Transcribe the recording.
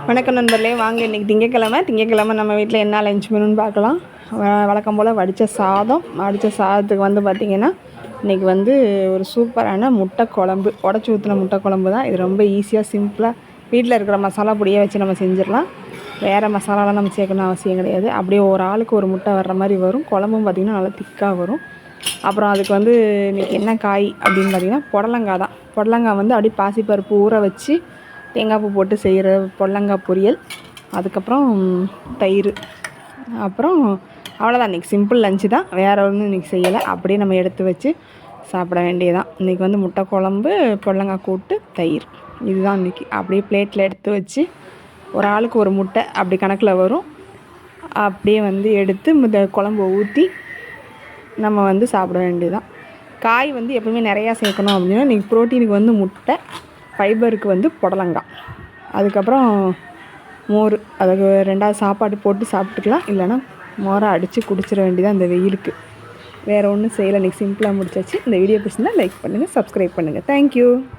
வணக்கம் நண்பர்களே, வாங்க இன்றைக்கி திங்கக்கிழமை நம்ம வீட்டில் என்ன லஞ்ச் மெனுன்னு பார்க்கலாம். வழக்கம் போல் வடித்த சாதத்துக்கு வந்து பார்த்திங்கன்னா இன்றைக்கி வந்து ஒரு சூப்பரான முட்டை குழம்பு, உடச்சி ஊற்றின முட்டை குழம்பு தான். இது ரொம்ப ஈஸியாக சிம்பிளாக வீட்டில் இருக்கிற மசாலா பொடியை வச்சு நம்ம செஞ்சிடலாம். வேறு மசாலாலாம் நம்ம சேர்க்கணும் அவசியம் கிடையாது. அப்படியே ஒரு ஆளுக்கு ஒரு முட்டை வர்ற மாதிரி வரும். குழம்பும் பார்த்திங்கன்னா நல்லா திக்காக வரும். அப்புறம் அதுக்கு வந்து இன்றைக்கி என்ன காய் அப்படின்னு பார்த்திங்கன்னா புடலங்காய் தான். புடலங்காய் வந்து அப்படியே பாசிப்பருப்பு ஊற வச்சு தேங்காய் பூ போட்டு செய்கிற புடலங்காய் பொரியல், அதுக்கப்புறம் தயிர், அப்புறம் அவ்வளோதான். இன்றைக்கி சிம்பிள் லஞ்சு தான், வேறு ஒன்றும் இன்றைக்கி செய்யலை. அப்படியே நம்ம எடுத்து வச்சு சாப்பிட வேண்டியதான். இன்றைக்கி வந்து முட்டை குழம்பு, புடலங்காய் கூட்டு, தயிர், இதுதான் இன்றைக்கி. அப்படியே பிளேட்டில் எடுத்து வச்சு ஒரு ஆளுக்கு ஒரு முட்டை அப்படி கணக்கில் வரும். அப்படியே வந்து எடுத்து இந்த குழம்பு ஊற்றி நம்ம வந்து சாப்பிட வேண்டியதுதான். காய் வந்து எப்பவுமே நிறையா சேர்க்கணும் அப்படின்னா இன்றைக்கி ப்ரோட்டீனுக்கு வந்து முட்டை, ஃபைபருக்கு வந்து புடலங்காய், அதுக்கப்புறம் மோர். அதுக்கு 2வது சாப்பாடு போட்டு சாப்பிட்டுக்கலாம். இல்லைனா மோரை அடித்து குடிச்சிட வேண்டியதான் இந்த வெயிலுக்கு. வேறு ஒன்றும் செய்யலை. இன்றைக்கி சிம்பிளாக முடிச்சாச்சு. இந்த வீடியோ பிடிச்சிருந்தா லைக் பண்ணுங்கள், சப்ஸ்கிரைப் பண்ணுங்கள். தேங்க்யூ.